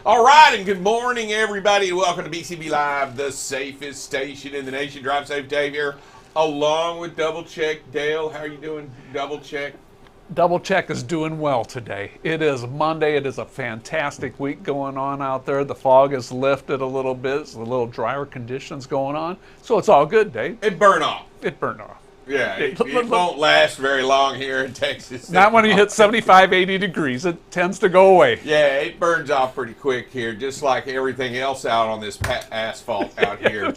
All right, and good morning, everybody, and welcome to BCB Live, the safest station in the nation. Drive Safe Dave here, along with Double Check Dale. How are you doing, Double Check? Double Check is doing well today. It is Monday. It is a fantastic week going on out there. The fog has lifted a little bit. It's a little drier conditions going on. So it's all good, Dave. It burned off. It burned off. Yeah, it won't last very long here in Texas. Not when you hit 75, 80 degrees. It tends to go away. Yeah, it burns off pretty quick here, just like everything else out on this asphalt out here.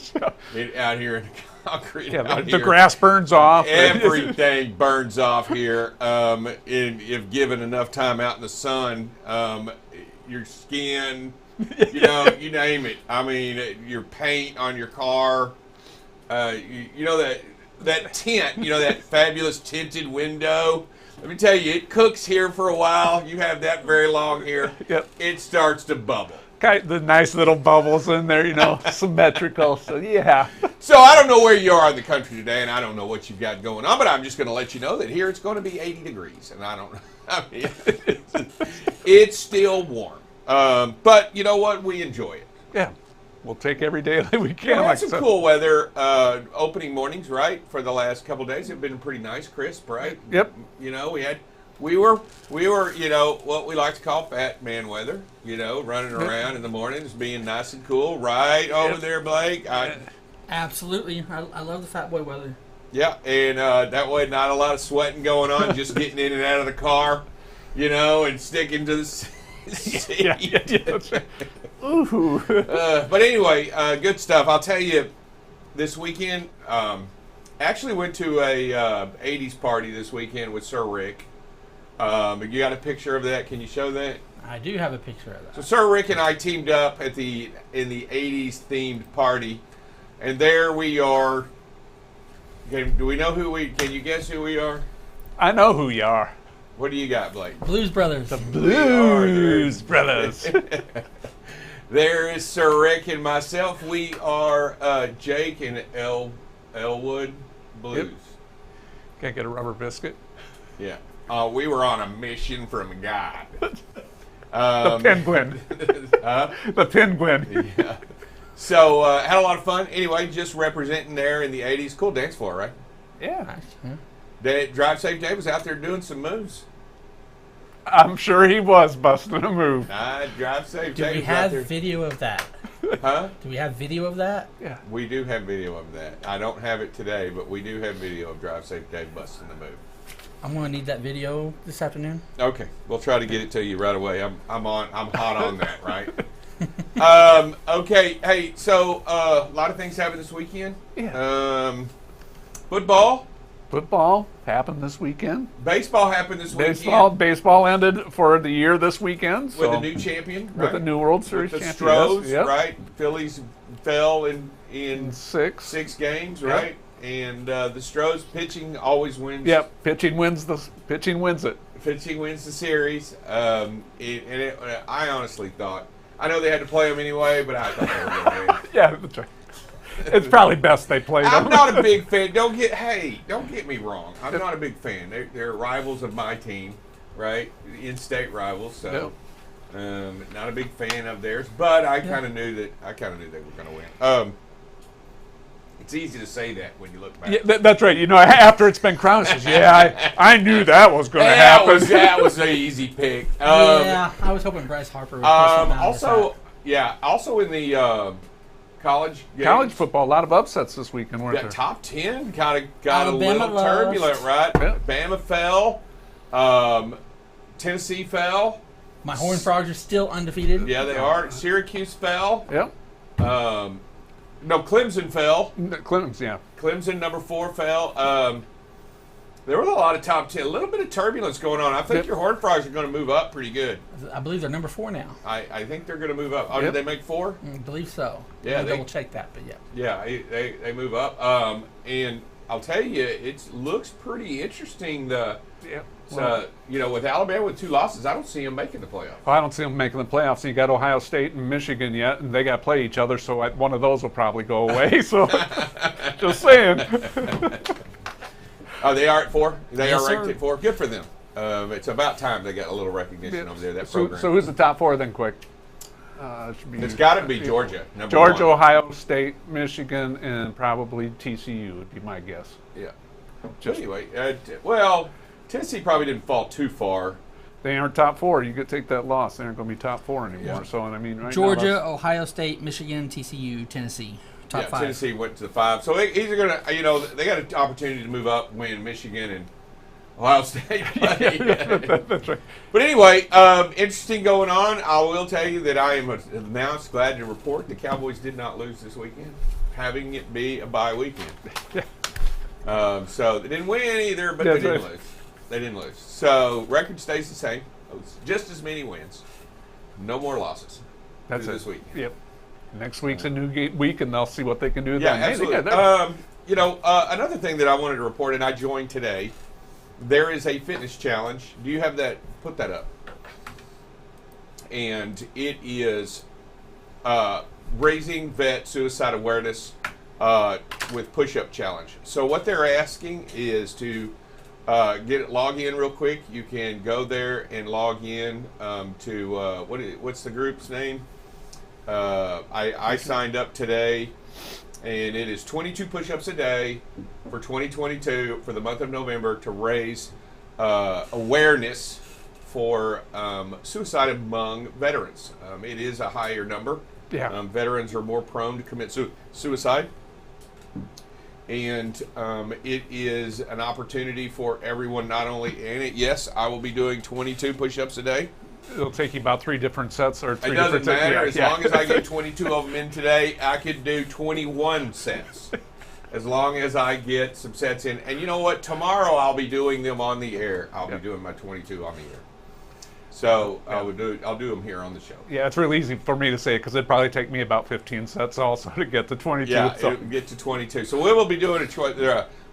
Out here in the concrete. Yeah, the grass burns off. Everything burns off here. If given enough time out in the sun, your skin, you name it. I mean, your paint on your car, you know that tint, that fabulous tinted window. Let me tell you, it cooks here for a while. You have that very long here. Yep. It starts to bubble. The nice little bubbles in there, symmetrical. So, yeah. So I don't know where you are in the country today, and I don't know what you've got going on, but I'm just going to let you know that here it's going to be 80 degrees, and it's still warm. But you know what? We enjoy it. Yeah. We'll take every day that we can. We had some cool weather opening mornings, right? For the last couple of days, it's been pretty nice, crisp, right? Yep. We were, what we like to call fat man weather. Running around in the mornings, being nice and cool, right over there, Blake. Absolutely, I love the fat boy weather. Yeah, and that way, not a lot of sweating going on, just getting in and out of the car, and sticking to the seat. Yeah. Ooh. But anyway, good stuff. I'll tell you, this weekend, actually went to a 80s party this weekend with Sir Rick. You got a picture of that? Can you show that? I do have a picture of that. So Sir Rick and I teamed up in the 80s themed party, and there we are. Do we know can you guess who we are? I know who you are. What do you got, Blake? Blues Brothers. The Blues Brothers. There is Sir Rick and myself. We are Jake and Elwood Blues. Yep. Can't get a rubber biscuit. Yeah. We were on a mission from God. The Penguin. The Penguin. Yeah. So, had a lot of fun. Anyway, just representing there in the 80s. Cool dance floor, right? Yeah. Drive Safe Dave was out there doing some moves. I'm sure he was busting a move. Drive Safe Do Dave we have video of that? Huh? Do we have video of that? Yeah. We do have video of that. I don't have it today, but we do have video of Drive Safe Dave busting the move. I'm going to need that video this afternoon. Okay, we'll try to get it to you right away. I'm hot on that, right? Okay, hey, so a lot of things happened this weekend. Yeah. Football happened this weekend. Baseball happened this weekend. Baseball ended for the year this weekend. With a new champion, right? With a new World Series with the champion. Stros, Yep. right? Phillies fell in six games, right? Yep. And the Stros pitching always wins. Yep, pitching wins it. Pitching wins the series. I honestly thought, I know they had to play them anyway, but I thought they were going to win. Yeah, that's right. It's probably best they play them. I'm not a big fan. Don't get me wrong. I'm not a big fan. They're rivals of my team, right? In-state rivals. So, not a big fan of theirs. But I kind of knew they were going to win. It's easy to say that when you look back. Yeah, that's right. After it's been crowned, it says, I knew that was going to happen. That was an easy pick. I was hoping Bryce Harper would push him also in the college football, a lot of upsets this weekend, weren't there? Top 10 got Alabama a little turbulent, right? Yep. Bama fell. Tennessee fell. My Horned Frogs are still undefeated. Yeah, they are. Syracuse fell. Yep. No, Clemson fell. Clemson, number 4, fell. There was a lot of top 10. A little bit of turbulence going on. I think your Horned Frogs are going to move up pretty good. I believe they're number 4 now. I think they're going to move up. Oh, did they make 4? I believe so. Yeah, I'll double check that, but yeah. Yeah, they move up. And I'll tell you, it looks pretty interesting. With Alabama with 2 losses, I don't see them making the playoffs. I don't see them making the playoffs. You got Ohio State and Michigan yet, and they got to play each other, so one of those will probably go away. So, just saying. Oh, they are at 4? They are ranked sir. at 4? Good for them. It's about time they got a little recognition over there, that program. So who's the top 4 then, quick? It's got to be Georgia. Georgia, one. Ohio State, Michigan, and probably TCU would be my guess. Yeah. Just, anyway, well, Tennessee probably didn't fall too far. They aren't top 4. You could take that loss. They aren't going to be top 4 anymore. Yeah. So, I mean, right Georgia, now, Ohio State, Michigan, TCU, Tennessee. Top 5. Tennessee went to the 5. So he's going to, they got an opportunity to move up when Michigan and Ohio State play. That's right. But anyway, interesting going on. I will tell you that I am announced, glad to report the Cowboys did not lose this weekend, having it be a bye weekend. So they didn't win either, but they didn't lose. They didn't lose. So record stays the same. Just as many wins. No more losses. That's this week. Yep. Next week's a new week, and they'll see what they can do. Yeah, then. absolutely. Another thing that I wanted to report, and I joined today, there is a fitness challenge. Do you have that? Put that up. And it is raising vet suicide awareness with push-up challenge. So what they're asking is to log in real quick. You can go there and log in to what's the group's name? I signed up today, and it is 22 push-ups a day for 2022 for the month of November to raise awareness for suicide among veterans. It is a higher number. Yeah. Veterans are more prone to commit suicide. And it is an opportunity for everyone, not only in it. Yes, I will be doing 22 push-ups a day. It'll take you about 3 different sets or 3 it doesn't different matter. sets. As long as I get 22 of them in today, I could do 21 sets. As long as I get some sets in. And you know what? Tomorrow I'll be doing them on the air. I'll be doing my 22 on the air. So I'll do them here on the show. Yeah, it's really easy for me to say because it'd probably take me about 15 sets also to get to 22. Yeah, it'll get to 22. So we will be doing a choice.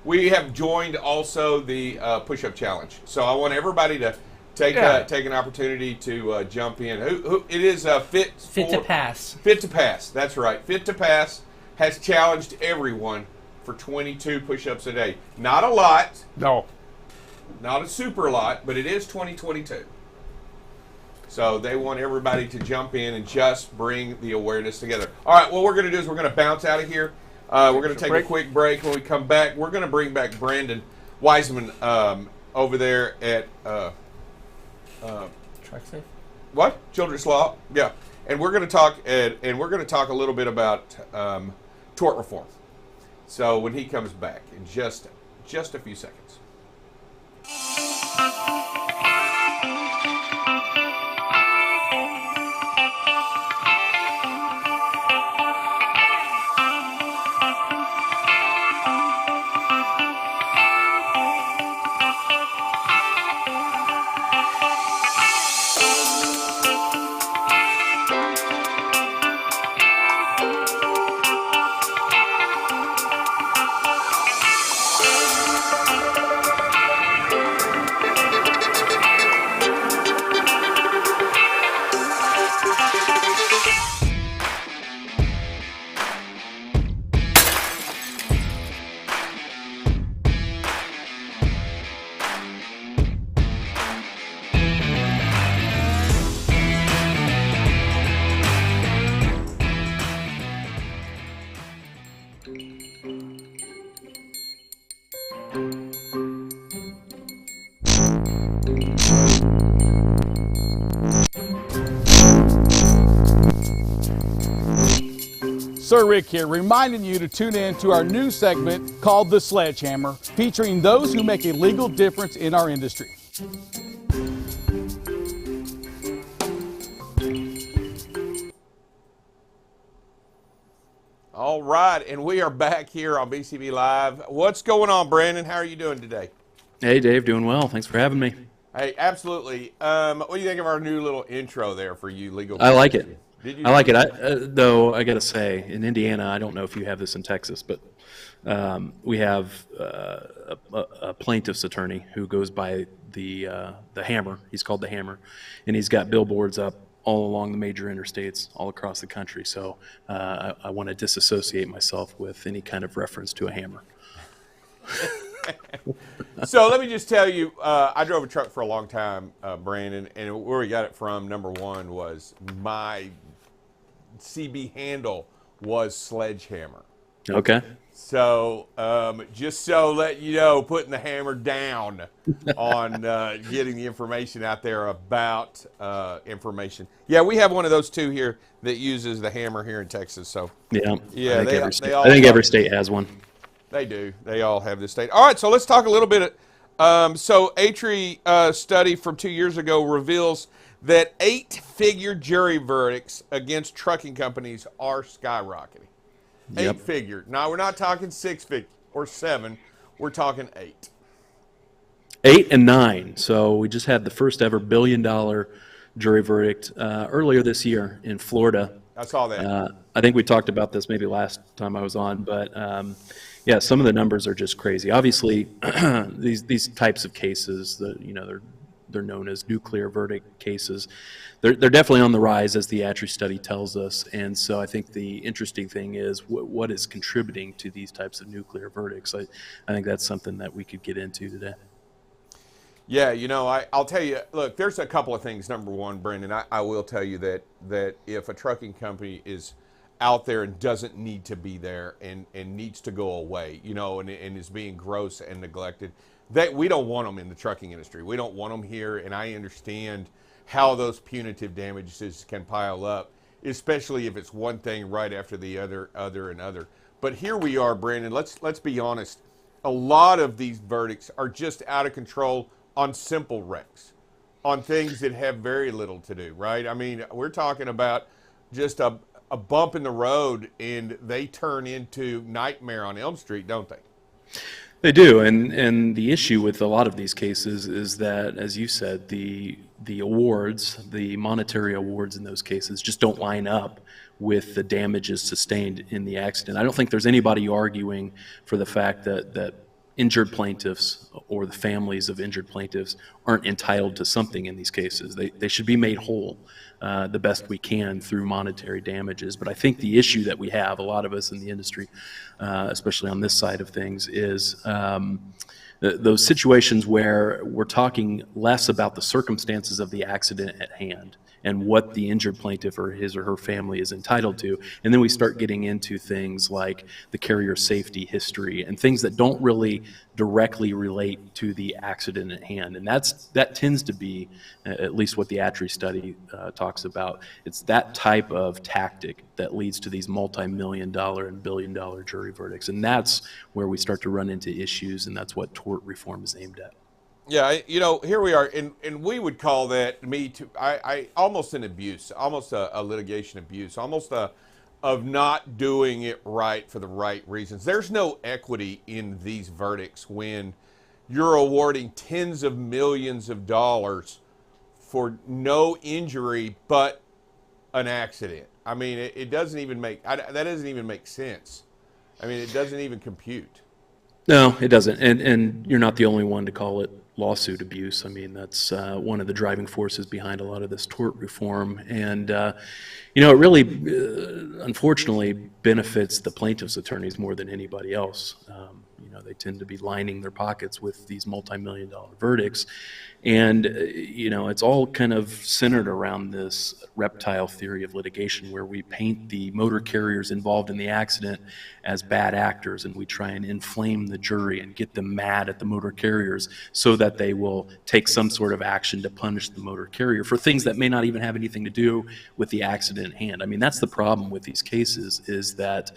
We have joined also the push-up challenge. So I want everybody to take an opportunity to jump in. It is Fit to Pass. Fit to Pass. That's right. Fit to Pass has challenged everyone for 22 push-ups a day. Not a lot. No. Not a super lot, but it is 2022. So they want everybody to jump in and just bring the awareness together. All right, what we're going to do is we're going to bounce out of here. We're going to take a quick break. When we come back, we're going to bring back Brandon Wiseman over there at Track Safe. What? Children's Law. Yeah, and we're going to talk a little bit about tort reform. So when he comes back in just a few seconds. Sir Rick here, reminding you to tune in to our new segment called The Sledgehammer, featuring those who make a legal difference in our industry. All right, and we are back here on BCB Live. What's going on, Brandon? How are you doing today? Hey, Dave, doing well. Thanks for having me. Hey, absolutely. What do you think of our new little intro there for you legal? I like it. Did you? I like it. Though I got to say, in Indiana, I don't know if you have this in Texas, but we have a plaintiff's attorney who goes by the Hammer. He's called the Hammer, and he's got billboards up all along the major interstates all across the country. So I want to disassociate myself with any kind of reference to a hammer. So let me just tell you, I drove a truck for a long time, Brandon, and where we got it from, number one, was my CB handle was sledgehammer. Okay. So just so let you know, putting the hammer down on getting the information out there about information. Yeah, we have one of those too here that uses the hammer here in Texas. So Yeah. yeah, I think every state has one. They do. They all have this state. All right, so let's talk a little bit. So Atri study from 2 years ago reveals that 8-figure jury verdicts against trucking companies are skyrocketing. Yep. 8-figure. Now, we're not talking 6-figure or 7. We're talking 8. 8 and 9. So we just had the first ever $1 billion jury verdict earlier this year in Florida. I saw that. I think we talked about this maybe last time I was on, but yeah, some of the numbers are just crazy. Obviously, these types of cases, they're known as nuclear verdict cases. They're definitely on the rise, as the Atri study tells us. And so I think the interesting thing is what is contributing to these types of nuclear verdicts. I think that's something that we could get into today. Yeah, I'll tell you, look, there's a couple of things. Number one, Brendan, I will tell you that if a trucking company is out there and doesn't need to be there and needs to go away, and is being gross and neglected, that we don't want them in the trucking industry. We don't want them here, and I understand how those punitive damages can pile up, especially if it's one thing right after the other. But here we are, Brandon. Let's be honest. A lot of these verdicts are just out of control on simple wrecks, on things that have very little to do, right? I mean, we're talking about just a bump in the road, and they turn into Nightmare on Elm Street, don't they? They do, and the issue with a lot of these cases is that, as you said, the awards, the monetary awards in those cases just don't line up with the damages sustained in the accident. I don't think there's anybody arguing for the fact that injured plaintiffs or the families of injured plaintiffs aren't entitled to something in these cases. They should be made whole the best we can through monetary damages. But I think the issue that we have, a lot of us in the industry, especially on this side of things, is those situations where we're talking less about the circumstances of the accident at hand and what the injured plaintiff or his or her family is entitled to. And then we start getting into things like the carrier safety history and things that don't really directly relate to the accident at hand. And that tends to be, at least what the Atri study talks about, it's that type of tactic that leads to these multi-million-dollar and billion-dollar jury verdicts. And that's where we start to run into issues, and that's what tort reform is aimed at. Yeah, here we are, and we would call that I almost an abuse, almost a litigation abuse, almost of not doing it right for the right reasons. There's no equity in these verdicts when you're awarding tens of millions of dollars for no injury but an accident. I mean, it doesn't even that doesn't even make sense. I mean, it doesn't even compute. No, it doesn't, and you're not the only one to call it lawsuit abuse. I mean, that's one of the driving forces behind a lot of this tort reform, and it really, unfortunately, benefits the plaintiffs' attorneys more than anybody else. They tend to be lining their pockets with these multi-million-dollar verdicts, and it's all kind of centered around this reptile theory of litigation, where we paint the motor carriers involved in the accident as bad actors, and we try and inflame the jury and get them mad at the motor carriers so that they will take some sort of action to punish the motor carrier for things that may not even have anything to do with the accident at hand. I mean, that's the problem with these cases, is that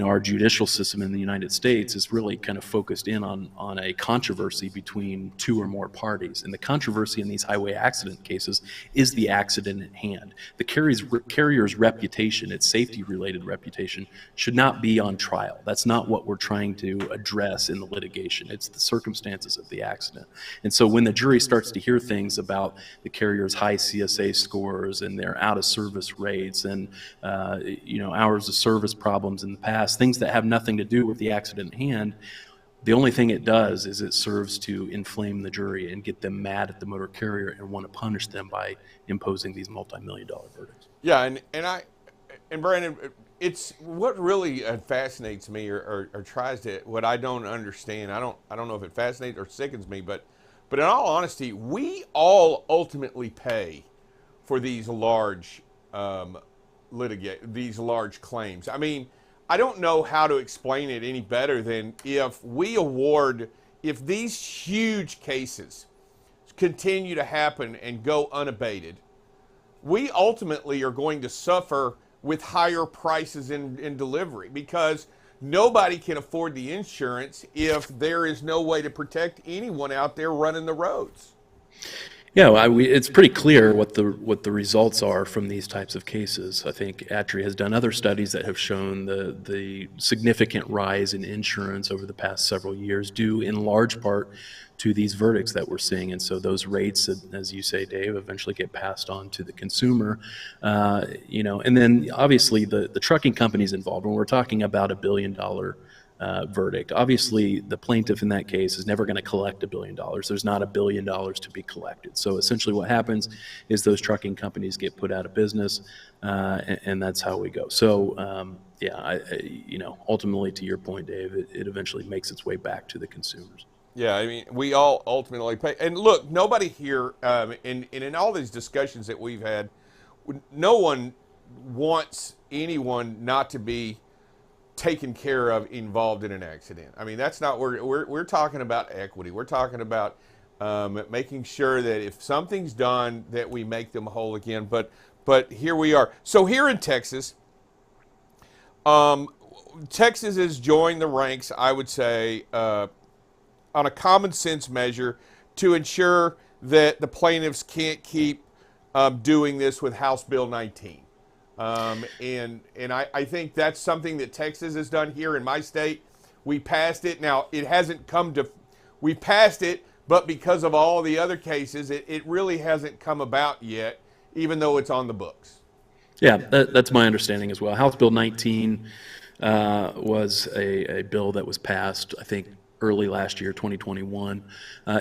our judicial system in the United States is really kind of focused in on a controversy between two or more parties. And the controversy in these highway accident cases is the accident at hand. The carrier's reputation, its safety-related reputation, should not be on trial. That's not what we're trying to address in the litigation. It's the circumstances of the accident. And so when the jury starts to hear things about the carrier's high CSA scores and their out-of-service rates and hours of service problems in the past, things that have nothing to do with the accident at hand, the only thing it does is it serves to inflame the jury and get them mad at the motor carrier and want to punish them by imposing these multi-million-dollar verdicts. Yeah, and Brandon, it's what really fascinates me or tries to, what I don't understand. I don't know if it fascinates or sickens me, but in all honesty, we all ultimately pay for these large litigate these large claims. I mean, I don't know how to explain it any better than if these huge cases continue to happen and go unabated, we ultimately are going to suffer with higher prices in delivery, because nobody can afford the insurance if there is no way to protect anyone out there running the roads. Yeah, well, it's pretty clear what the results are from these types of cases. I think ATRI has done other studies that have shown the significant rise in insurance over the past several years, due in large part to these verdicts that we're seeing. And so those rates, as you say, Dave, eventually get passed on to the consumer. And then obviously the trucking companies involved. When we're talking about $1 billion verdict, obviously the plaintiff in that case is never going to collect $1 billion. There's not $1 billion to be collected. So essentially what happens is those trucking companies get put out of business, and that's how we go. So ultimately, to your point, Dave, it eventually makes its way back to the consumers. Yeah, I mean, we all ultimately pay. And look, nobody here, in all these discussions that we've had, no one wants anyone not to be taken care of involved in an accident. I mean, that's not where we're talking about equity. We're talking about making sure that if something's done, that we make them whole again. But here we are. So here in Texas, Texas has joined the ranks, I would say, on a common sense measure to ensure that the plaintiffs can't keep doing this with House Bill 19. And I think that's something that Texas has done here in my state. We passed it. Now, it hasn't come to, we passed it, but because of all the other cases, it really hasn't come about yet, even though it's on the books. Yeah, that's my understanding as well. House Bill 19 was a bill that was passed, I think, early last year, 2021.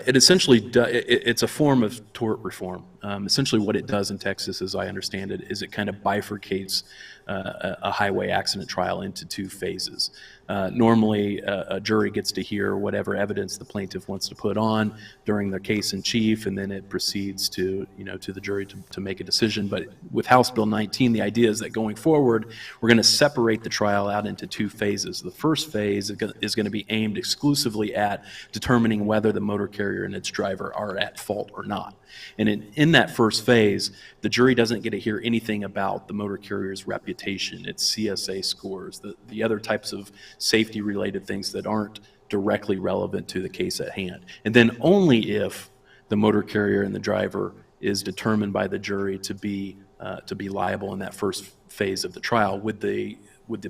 It essentially it's a form of tort reform. Essentially what it does in Texas, as I understand it, is it kind of bifurcates a highway accident trial into two phases. Normally, a jury gets to hear whatever evidence the plaintiff wants to put on during their case in chief, and then it proceeds to the jury to make a decision. But with House Bill 19, the idea is that going forward, we're going to separate the trial out into two phases. The first phase is going to be aimed exclusively at determining whether the motor carrier and its driver are at fault or not. And in that first phase, the jury doesn't get to hear anything about the motor carrier's reputation, its CSA scores, the other types of safety-related things that aren't directly relevant to the case at hand. And then only if the motor carrier and the driver is determined by the jury to be liable in that first phase of the trial, would the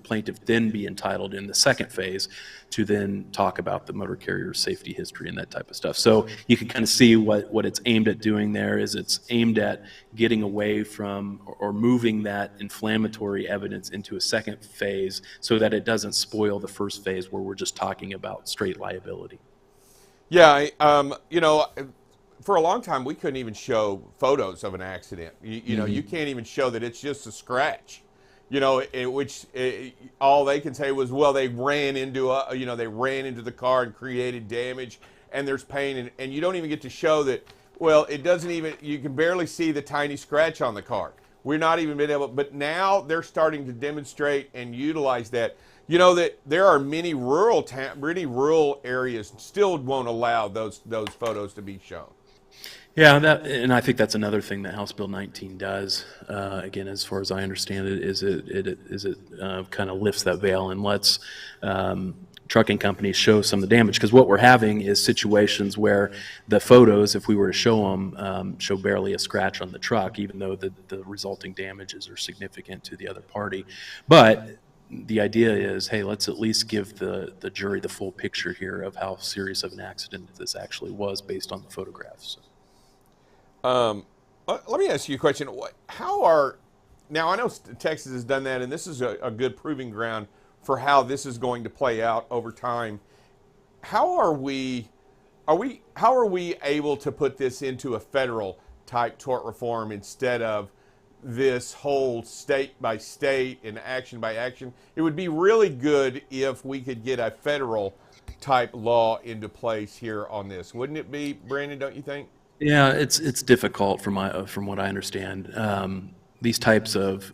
plaintiff then be entitled in the second phase to then talk about the motor carrier's safety history and that type of stuff. So you can kind of see what it's aimed at doing there is it's aimed at getting away from or moving that inflammatory evidence into a second phase so that it doesn't spoil the first phase where we're just talking about straight liability. Yeah, for a long time we couldn't even show photos of an accident. You can't even show that it's just a scratch. All they can say was, well, they ran into the car and created damage, and there's pain, and you don't even get to show that. Well, it doesn't even. You can barely see the tiny scratch on the car. We're not even been able. But now they're starting to demonstrate and utilize that. That there are many rural areas still won't allow those photos to be shown. Yeah, and I think that's another thing that House Bill 19 does. Again, as far as I understand it, is it kind of lifts that veil and lets trucking companies show some of the damage. Because what we're having is situations where the photos, if we were to show them, show barely a scratch on the truck, even though the resulting damages are significant to the other party. But the idea is, hey, let's at least give the jury the full picture here of how serious of an accident this actually was based on the photographs. Let me ask you a question. Now I know Texas has done that, and this is a good proving ground for how this is going to play out over time. How are we able to put this into a federal type tort reform instead of this whole state by state and action by action? It would be really good if we could get a federal type law into place here on this. Wouldn't it be, Brandon, don't you think? Yeah, it's difficult from what I understand. these types of,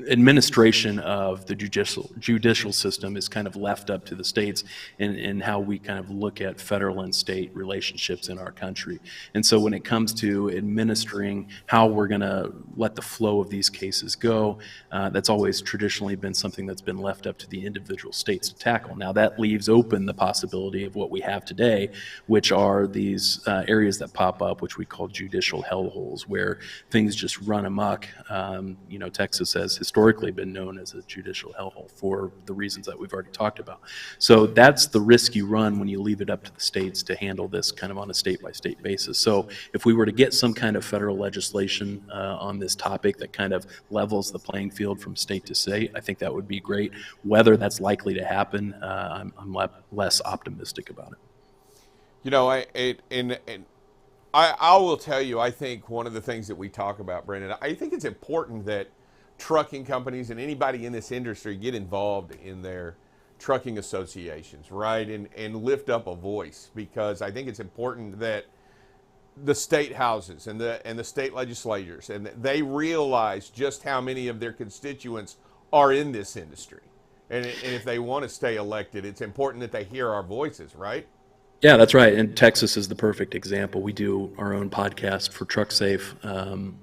administration of the judicial system is kind of left up to the states in how we kind of look at federal and state relationships in our country. And so when it comes to administering how we're going to let the flow of these cases go, that's always traditionally been something that's been left up to the individual states to tackle. Now that leaves open the possibility of what we have today, which are these areas that pop up, which we call judicial hellholes, where things just run amok. Texas has historically been known as a judicial hellhole for the reasons that we've already talked about. So that's the risk you run when you leave it up to the states to handle this kind of on a state-by-state basis. So if we were to get some kind of federal legislation on this topic that kind of levels the playing field from state to state, I think that would be great. Whether that's likely to happen, I'm less optimistic about it. I will tell you, I think one of the things that we talk about, Brendan, I think it's important that trucking companies and anybody in this industry get involved in their trucking associations, right? And lift up a voice, because I think it's important that the state houses and the state legislators, and they realize just how many of their constituents are in this industry. And if they want to stay elected, it's important that they hear our voices, right? Yeah, that's right. And Texas is the perfect example. We do our own podcast for TruckSafe.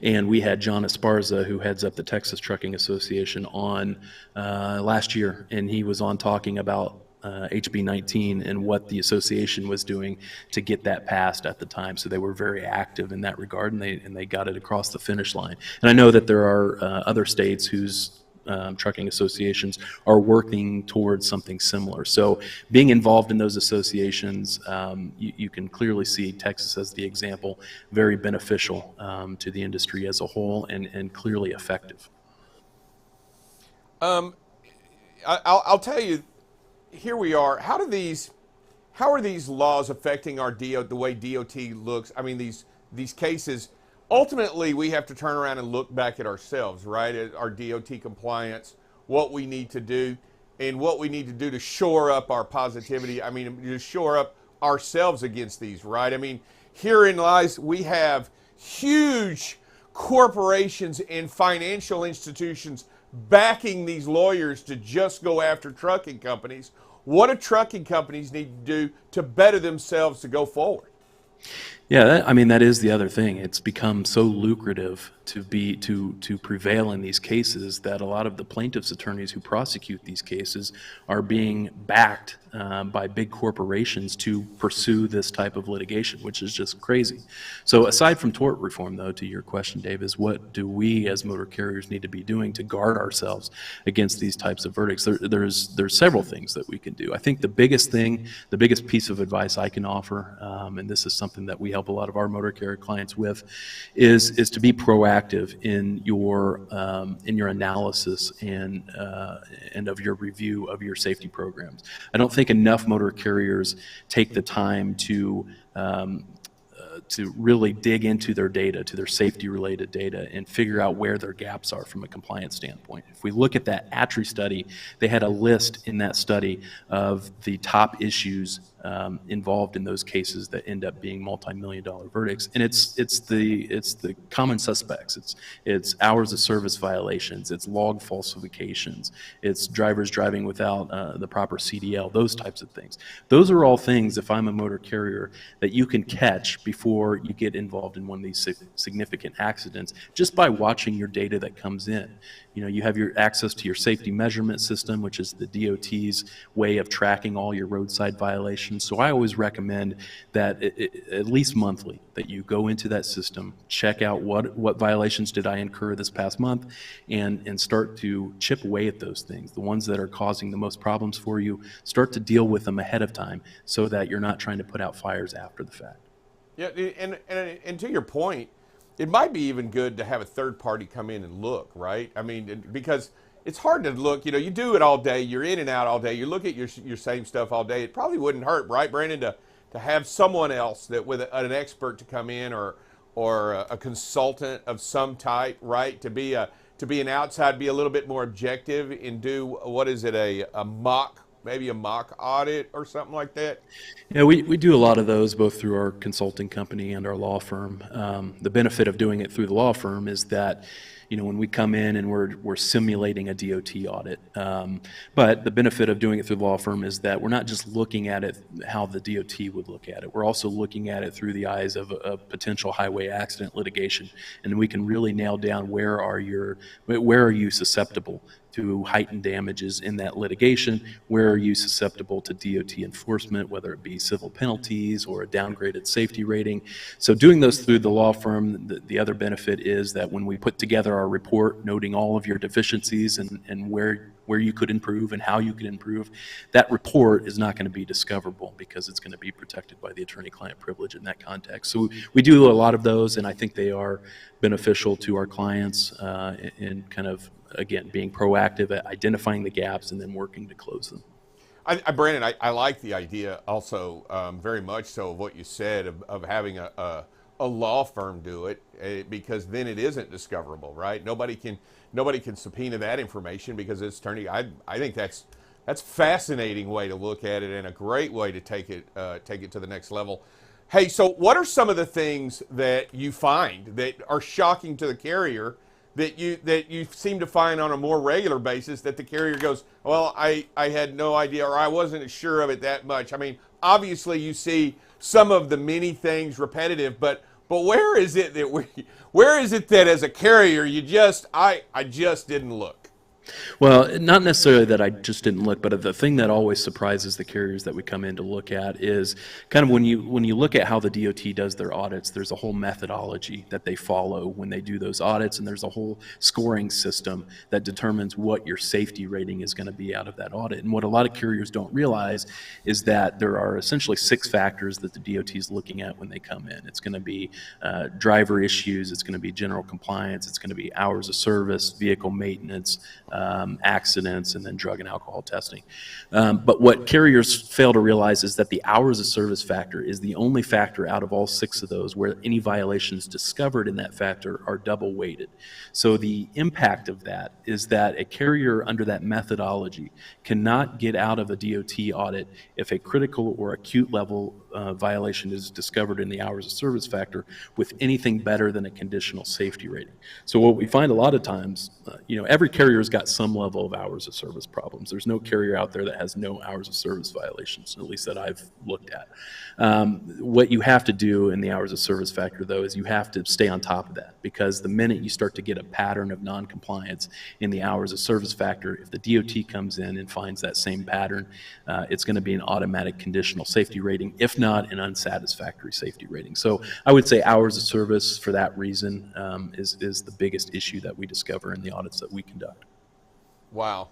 And we had John Esparza, who heads up the Texas Trucking Association, on last year. And he was on talking about HB 19 and what the association was doing to get that passed at the time. So they were very active in that regard, and they got it across the finish line. And I know that there are other states whose trucking associations are working towards something similar. So being involved in those associations, you can clearly see Texas as the example, very beneficial to the industry as a whole, and clearly effective. I'll tell you, here we are. How are these laws affecting our the way DOT looks? I mean, these cases. Ultimately, we have to turn around and look back at ourselves, right? At our DOT compliance, what we need to do, and what we need to do to shore up our positivity. I mean, to shore up ourselves against these, right? I mean, herein lies, we have huge corporations and financial institutions backing these lawyers to just go after trucking companies. What do trucking companies need to do to better themselves to go forward? Yeah, that is the other thing. It's become so lucrative to prevail in these cases that a lot of the plaintiffs' attorneys who prosecute these cases are being backed by big corporations to pursue this type of litigation, which is just crazy. So aside from tort reform, though, to your question, Dave, is what do we as motor carriers need to be doing to guard ourselves against these types of verdicts? There's several things that we can do. I think the biggest piece of advice I can offer, and this is something that we help a lot of our motor carrier clients with, is to be proactive in your analysis and of your review of your safety programs. I don't think enough motor carriers take the time to really dig into their data, to their safety-related data, and figure out where their gaps are from a compliance standpoint. If we look at that ATRI study, they had a list in that study of the top issues involved in those cases that end up being multi-million-dollar verdicts, and it's the common suspects. It's hours of service violations, it's log falsifications, it's drivers driving without the proper CDL, those types of things. Those are all things, if I'm a motor carrier, that you can catch before you get involved in one of these significant accidents just by watching your data that comes in. You have your access to your safety measurement system, which is the DOT's way of tracking all your roadside violations. So I always recommend that at least monthly that you go into that system, check out what violations did I incur this past month, and start to chip away at those things. The ones that are causing the most problems for you, start to deal with them ahead of time so that you're not trying to put out fires after the fact. Yeah, and to your point, it might be even good to have a third party come in and look, right? I mean, because it's hard to look, you do it all day, you're in and out all day, you look at your same stuff all day. It probably wouldn't hurt, right, Brandon, to have someone else that with an expert to come in, or a consultant of some type, right, to be an outside, be a little bit more objective and do, what is it, a mock maybe a mock audit or something like that? Yeah, we do a lot of those both through our consulting company and our law firm. The benefit of doing it through the law firm is that, when we come in and we're simulating a DOT audit, but the benefit of doing it through the law firm is that we're not just looking at it how the DOT would look at it. We're also looking at it through the eyes of a potential highway accident litigation, and we can really nail down where are you susceptible to heightened damages in that litigation, where are you susceptible to DOT enforcement, whether it be civil penalties or a downgraded safety rating. So doing those through the law firm, the other benefit is that when we put together our report noting all of your deficiencies and where you could improve and how you could improve, that report is not going to be discoverable because it's going to be protected by the attorney-client privilege in that context. So we do a lot of those, and I think they are beneficial to our clients in kind of, again, being proactive at identifying the gaps and then working to close them. Brandon, I like the idea also very much so of what you said of having a law firm do it, because then it isn't discoverable, right? Nobody can subpoena that information because it's attorney. I think that's fascinating way to look at it and a great way to take it to the next level. Hey, so what are some of the things that you find that are shocking to the carrier that you seem to find on a more regular basis that the carrier goes, well, I had no idea, or I wasn't sure of it that much? I mean, obviously you see some of the many things repetitive, but where is it that as a carrier I just didn't look? Well, not necessarily that I just didn't look, but the thing that always surprises the carriers that we come in to look at is kind of when you look at how the DOT does their audits, there's a whole methodology that they follow when they do those audits, and there's a whole scoring system that determines what your safety rating is going to be out of that audit. And what a lot of carriers don't realize is that there are essentially 6 factors that the DOT is looking at when they come in. It's going to be driver issues, it's going to be general compliance, it's going to be hours of service, vehicle maintenance, accidents, and then drug and alcohol testing. But what carriers fail to realize is that the hours of service factor is the only factor out of all 6 of those where any violations discovered in that factor are double weighted. So the impact of that is that a carrier under that methodology cannot get out of a DOT audit if a critical or acute level violation is discovered in the hours of service factor with anything better than a conditional safety rating. So what we find a lot of times, every carrier's got some level of hours of service problems. There's no carrier out there that has no hours of service violations, at least that I've looked at. What you have to do in the hours of service factor, though, is you have to stay on top of that, because the minute you start to get a pattern of non-compliance in the hours of service factor, if the DOT comes in and finds that same pattern, it's going to be an automatic conditional safety rating, if not an unsatisfactory safety rating. So I would say hours of service, for that reason, is the biggest issue that we discover in the audits that we conduct. Wow.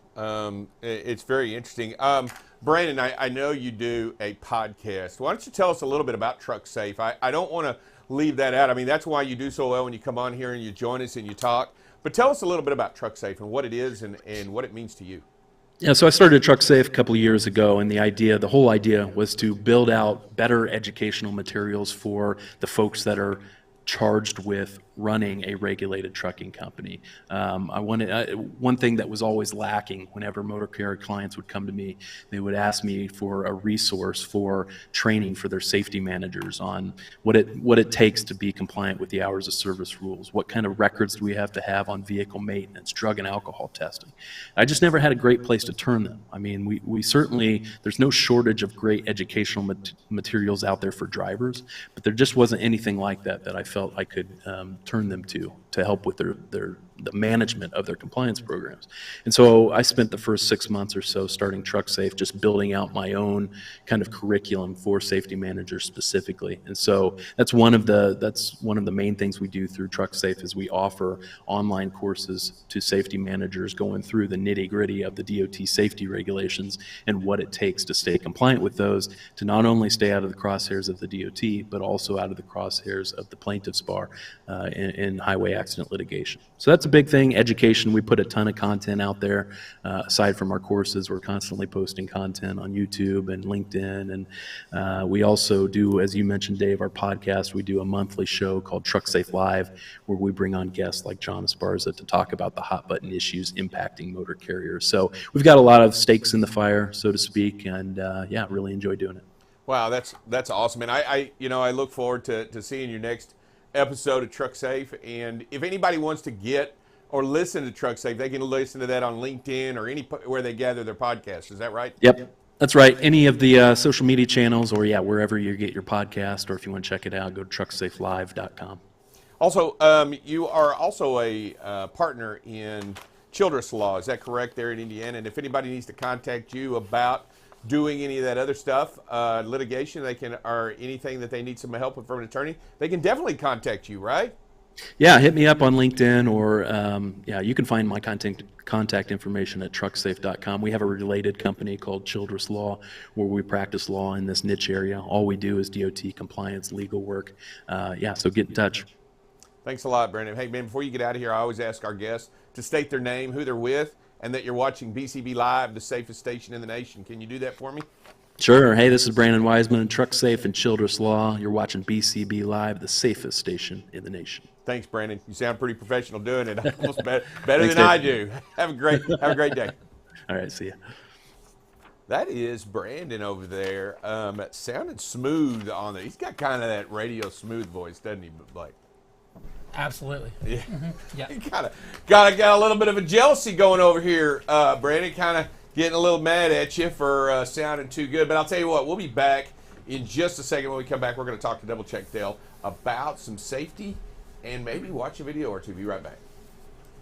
It's very interesting. Brandon, I know you do a podcast. Why don't you tell us a little bit about Truck Safe? I don't want to leave that out. I mean, that's why you do so well when you come on here and you join us and you talk. But tell us a little bit about Truck Safe and what it is and what it means to you. Yeah, so I started Truck Safe a couple of years ago, and the whole idea was to build out better educational materials for the folks that are charged with running a regulated trucking company. One thing that was always lacking whenever motor carrier clients would come to me, they would ask me for a resource for training for their safety managers on what it takes to be compliant with the hours of service rules. What kind of records do we have to have on vehicle maintenance, drug and alcohol testing? I just never had a great place to turn them. I mean, we certainly, there's no shortage of great educational materials out there for drivers, but there just wasn't anything like that I felt I could turn them to help with the management of their compliance programs. And so I spent the first 6 months or so starting Truck Safe, just building out my own kind of curriculum for safety managers specifically. And so that's one of the main things we do through Truck Safe is we offer online courses to safety managers going through the nitty-gritty of the DOT safety regulations and what it takes to stay compliant with those, to not only stay out of the crosshairs of the DOT, but also out of the crosshairs of the plaintiff's bar in highway pre-accident litigation. So that's a big thing. Education, we put a ton of content out there. Aside from our courses, we're constantly posting content on YouTube and LinkedIn. And we also do, as you mentioned, Dave, our podcast. We do a monthly show called Truck Safe Live, where we bring on guests like John Esparza to talk about the hot button issues impacting motor carriers. So we've got a lot of stakes in the fire, so to speak, and yeah, really enjoy doing it. Wow, that's awesome, and I look forward to seeing your next episode of Truck Safe. And if anybody wants to get or listen to Truck Safe, they can listen to that on LinkedIn or where they gather their podcasts. Is that right? Yep, that's right. Any of the social media channels, or wherever you get your podcast, or if you want to check it out, go to trucksafelive.com. Also, you are also a partner in Childress Law. Is that correct, there in Indiana? And if anybody needs to contact you about doing any of that other stuff, litigation, or anything that they need some help with from an attorney, they can definitely contact you, right? Yeah, hit me up on LinkedIn, or you can find my contact information at trucksafe.com. We have a related company called Childress Law, where we practice law in this niche area. All we do is DOT compliance, legal work. So get in touch. Thanks a lot, Brandon. Hey, man, before you get out of here, I always ask our guests to state their name, who they're with, and that you're watching BCB Live, the safest station in the nation. Can you do that for me? Sure. Hey, this is Brandon Wiseman, Truck Safe and Childress Law. You're watching BCB Live, the safest station in the nation. Thanks, Brandon. You sound pretty professional doing it. Almost better Thanks, than I Dave. do. Have a great day. All right, see ya. That is Brandon over there. Sounded smooth on it. He's got kind of that radio smooth voice, doesn't he, Blake? Absolutely. Yeah. Mm-hmm. Yeah. He got a little bit of a jealousy going over here, Brandon. Kind of getting a little mad at you for sounding too good. But I'll tell you what, we'll be back in just a second. When we come back, we're going to talk to Double Check Dale about some safety and maybe watch a video or two. Be right back.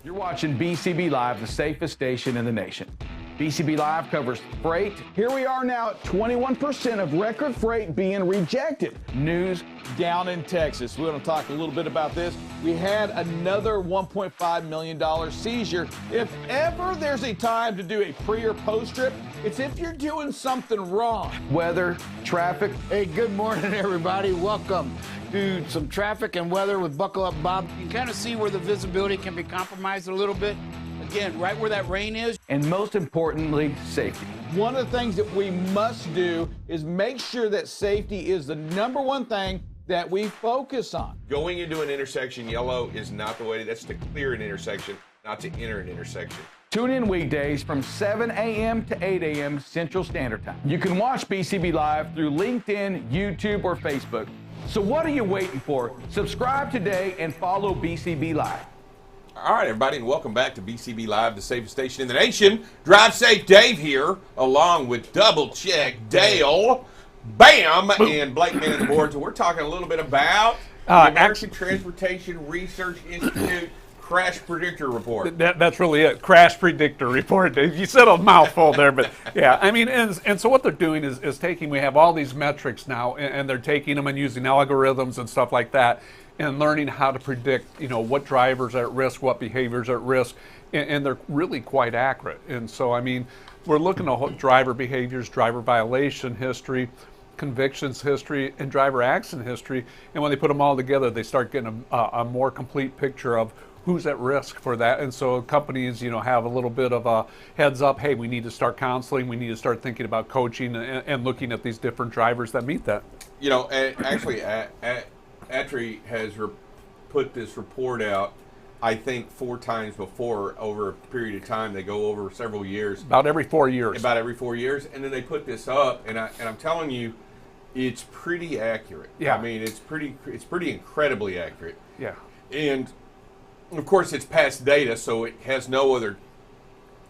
You're watching BCB Live, the safest station in the nation. BCB Live covers freight. Here we are now at 21% of record freight being rejected. News down in Texas. We're going to talk a little bit about this. We had another $1.5 million seizure. If ever there's a time to do a pre or post trip, it's if you're doing something wrong. Weather, traffic. Hey, good morning, everybody. Welcome to some traffic and weather with Buckle Up Bob. You can kind of see where the visibility can be compromised a little bit. Again, right where that rain is. And most importantly, safety. One of the things that we must do is make sure that safety is the number one thing that we focus on. Going into an intersection, yellow is not the way. That's to clear an intersection, not to enter an intersection. Tune in weekdays from 7 a.m. to 8 a.m. Central Standard Time. You can watch BCB Live through LinkedIn, YouTube, or Facebook. So what are you waiting for? Subscribe today and follow BCB Live. All right, everybody, and welcome back to BCB Live, the safest station in the nation. Drive Safe Dave here, along with Double Check Dale, Bam, and Blake Man on the board. So we're talking a little bit about the American Transportation Research Institute Crash Predictor Report. That's really it. Crash Predictor Report. You said a mouthful there, but yeah, I mean, and so what they're doing is taking, we have all these metrics now, and they're taking them and using algorithms and stuff like that, and learning how to predict, what drivers are at risk, what behaviors are at risk, and they're really quite accurate. And so, I mean, we're looking at driver behaviors, driver violation history, convictions history, and driver accident history. And when they put them all together, they start getting a more complete picture of who's at risk for that. And so companies, have a little bit of a heads up, hey, we need to start counseling, we need to start thinking about coaching and looking at these different drivers that meet that. Actually, ATRI has put this report out, I think, 4 times before over a period of time. They go over several years. About every 4 years. About every 4 years. And then they put this up, and I'm telling you, it's pretty accurate. Yeah. I mean, it's pretty incredibly accurate. Yeah. And, of course, it's past data, so it has no other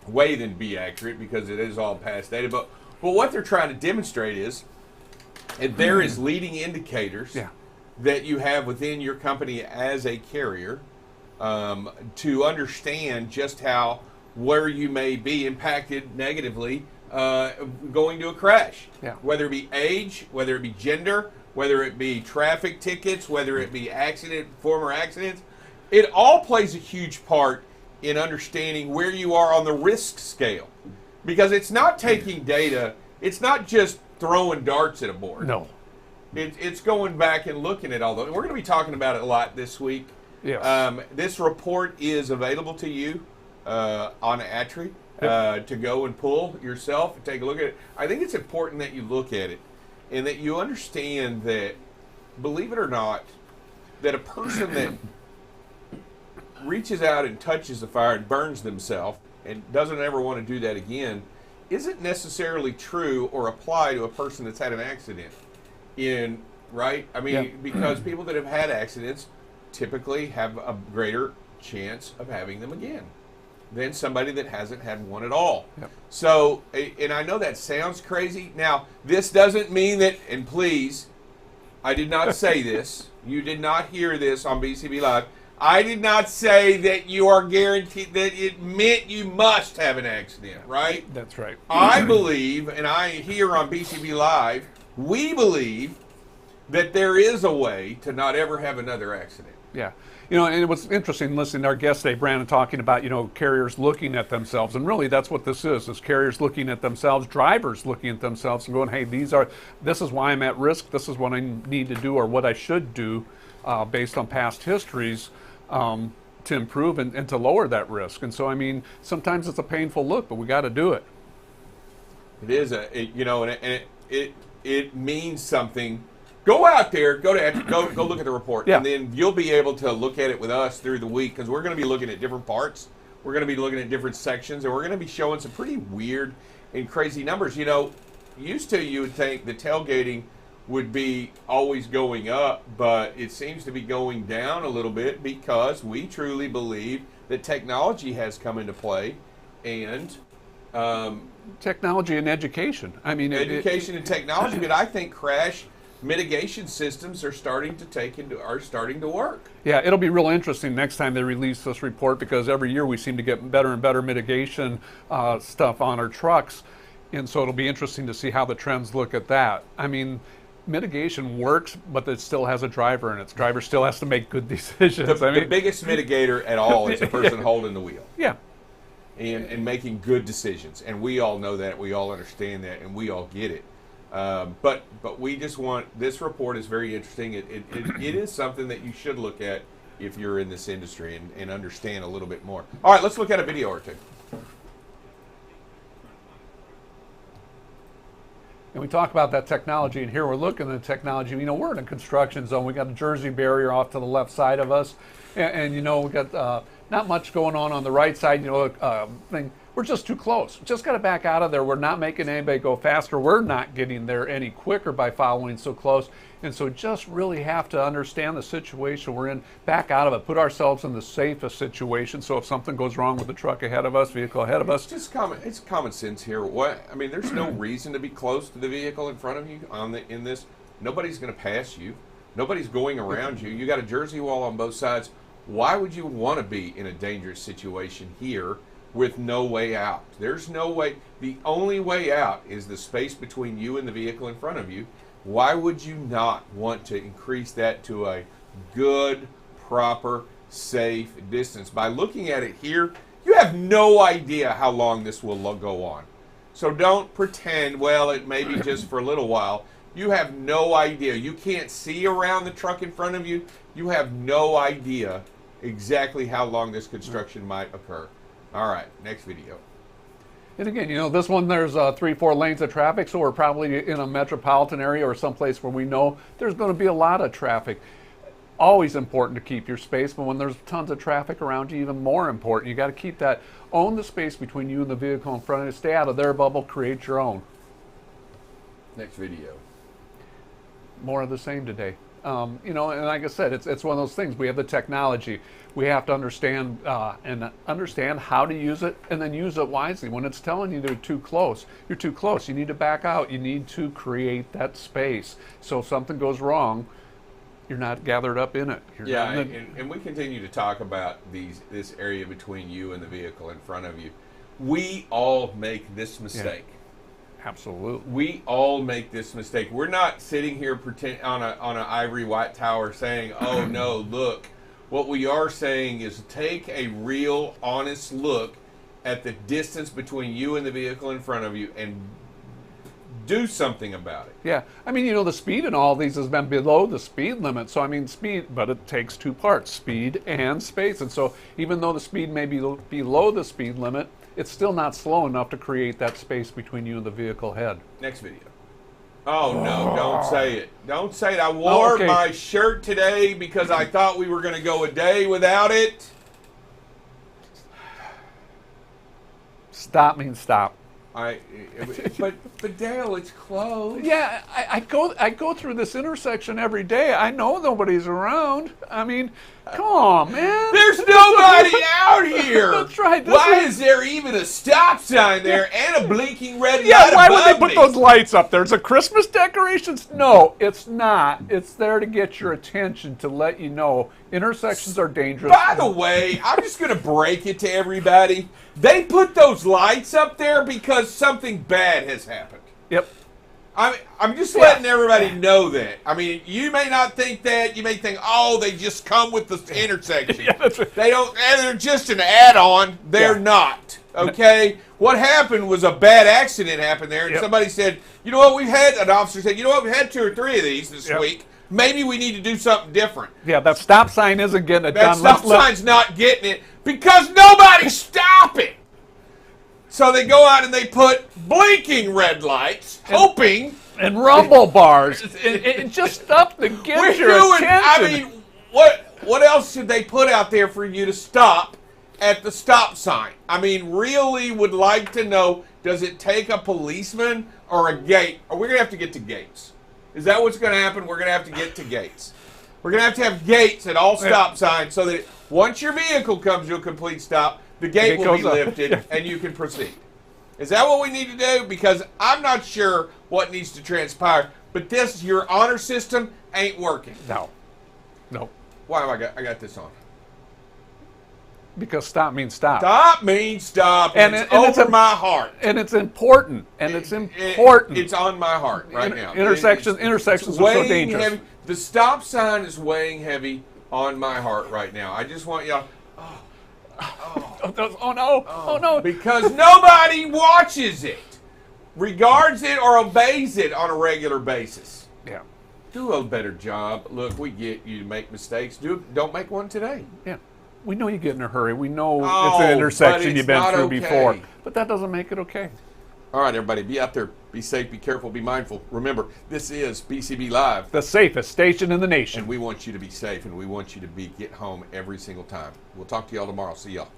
way than to be accurate because it is all past data. But what they're trying to demonstrate is that there is leading indicators that you have within your company as a carrier to understand just where you may be impacted negatively going to a crash. Yeah. Whether it be age, whether it be gender, whether it be traffic tickets, whether it be former accidents. It all plays a huge part in understanding where you are on the risk scale. Because it's not taking data, it's not just throwing darts at a board. No. It's going back and looking at all those. We're going to be talking about it a lot this week Yes. This report is available to you on Atri to go and pull yourself and take a look at it. I think it's important that you look at it and that you understand that, believe it or not, that a person that reaches out and touches the fire and burns themselves and doesn't ever want to do that again isn't necessarily true or apply to a person that's had an accident. Right? I mean, because people that have had accidents typically have a greater chance of having them again than somebody that hasn't had one at all. Yep. So, and I know that sounds crazy. Now, this doesn't mean that, and please, I did not say this. You did not hear this on BCB Live. I did not say that you are guaranteed, that it meant you must have an accident, right? That's right. I believe, and I here on BCB Live, we believe that there is a way to not ever have another accident. Yeah. And it was interesting listening to our guest today, Brandon, talking about, carriers looking at themselves. And really that's what this is carriers looking at themselves, drivers looking at themselves and going, hey, this is why I'm at risk. This is what I need to do or what I should do based on past histories to improve and to lower that risk. And so, sometimes it's a painful look, but we got to do it. It is it means something. Go out there, go look at the report, and then you'll be able to look at it with us through the week because we're going to be looking at different parts. We're going to be looking at different sections, and we're going to be showing some pretty weird and crazy numbers. Used to you would think the tailgating would be always going up, but it seems to be going down a little bit because we truly believe that technology has come into play, and technology and education. Education and technology, but I think crash mitigation systems are starting to work. Yeah, it'll be real interesting next time they release this report because every year we seem to get better and better mitigation stuff on our trucks, and so it'll be interesting to see how the trends look at that. Mitigation works, but it still has a driver, and its driver still has to make good decisions. The biggest mitigator at all is the person holding the wheel. Yeah. And making good decisions, and we all know that, we all understand that, and we all get it. But we just want, this report is very interesting. It is something that you should look at if you're in this industry and understand a little bit more. All right, let's look at a video or two. And we talk about that technology, and here we're looking at the technology. We're in a construction zone. We got a Jersey barrier off to the left side of us, and we got not much going on the right side. Thing. We're just too close. Just got to back out of there. We're not making anybody go faster. We're not getting there any quicker by following so close. And so just really have to understand the situation we're in, back out of it, put ourselves in the safest situation. So if something goes wrong with the truck ahead of us, vehicle ahead of us. It's common sense here. There's no reason to be close to the vehicle in front of you in this. Nobody's going to pass you. Nobody's going around you. You got a Jersey wall on both sides. Why would you want to be in a dangerous situation here with no way out? There's no way. The only way out is the space between you and the vehicle in front of you. Why would you not want to increase that to a good, proper, safe distance? By looking at it here, you have no idea how long this will go on. So don't pretend, well, it may be just for a little while. You have no idea. You can't see around the truck in front of you. You have no idea exactly how long this construction might occur. All right, next video. And again, this one, there's 3-4 lanes of traffic, so we're probably in a metropolitan area or someplace where we know there's going to be a lot of traffic. Always important to keep your space, but when there's tons of traffic around you, even more important. You got to keep that, own the space between you and the vehicle in front of you. Stay out of their bubble, create your own. Next video. More of the same today. And like I said, it's one of those things. We have the technology. We have to understand how to use it, and then use it wisely. When it's telling you they're too close, you're too close. You need to back out. You need to create that space. So if something goes wrong, you're not gathered up in it. And we continue to talk about this area between you and the vehicle in front of you. We all make this mistake. Yeah. Absolutely. We all make this mistake. We're not sitting here on an ivory white tower saying, oh no, look. What we are saying is take a real honest look at the distance between you and the vehicle in front of you and do something about it. Yeah, I mean, the speed in all these has been below the speed limit. So I mean, speed, but it takes two parts: speed and space. And so even though the speed may be below the speed limit, it's still not slow enough to create that space between you and the vehicle head. Next video. Oh no! Don't say it. Don't say it. I wore my shirt today because I thought we were going to go a day without it. Stop means stop. But Dale, it's closed. Yeah, I go through this intersection every day. I know nobody's around. I mean, come on, man. There's nobody out here. That's right. Why is there even a stop sign there and a blinking red light? Yeah, why would they put those lights up there? Is it Christmas decorations? No, it's not. It's there to get your attention, to let you know intersections are dangerous. By the way, I'm just going to break it to everybody. They put those lights up there because something bad has happened. Yep. I'm just letting everybody know that. I mean, you may not think that. You may think, oh, they just come with the intersection. Yeah, that's right. They don't. They're just an add-on. They're not. Okay. What happened was a bad accident happened there, and somebody said, you know what, an officer said, you know what, we've had 2 or 3 of these this week. Maybe we need to do something different. Yeah, that stop sign isn't getting it done. That stop sign's not getting it because nobody's stopping. So they go out and they put blinking red lights, and rumble bars, and just stuff to get your attention. I mean, what else should they put out there for you to stop at the stop sign? I mean, really would like to know, does it take a policeman or a gate? Or we're going to have to get to gates. Is that what's going to happen? We're going to have to get to gates. We're going to have gates at all stop signs so that once your vehicle comes to a complete stop, the gate will be lifted and you can proceed. Is that what we need to do? Because I'm not sure what needs to transpire, but your honor system ain't working. No. Why have I got this on? Because stop means stop. Stop means stop. And it's over my heart. And it's important. It's important. It's on my heart right now. Intersections are so dangerous. Heavy. The stop sign is weighing heavy on my heart right now. I just want y'all. Oh no. Because nobody watches it, regards it, or obeys it on a regular basis. Yeah. Do a better job. Look, we get you to make mistakes. Don't make one today. Yeah. We know you get in a hurry. We know it's an intersection you've been through before. But that doesn't make it okay. All right, everybody, be out there. Be safe, be careful, be mindful. Remember, this is BCB Live. The safest station in the nation. And we want you to be safe, and we want you to get home every single time. We'll talk to y'all tomorrow. See y'all.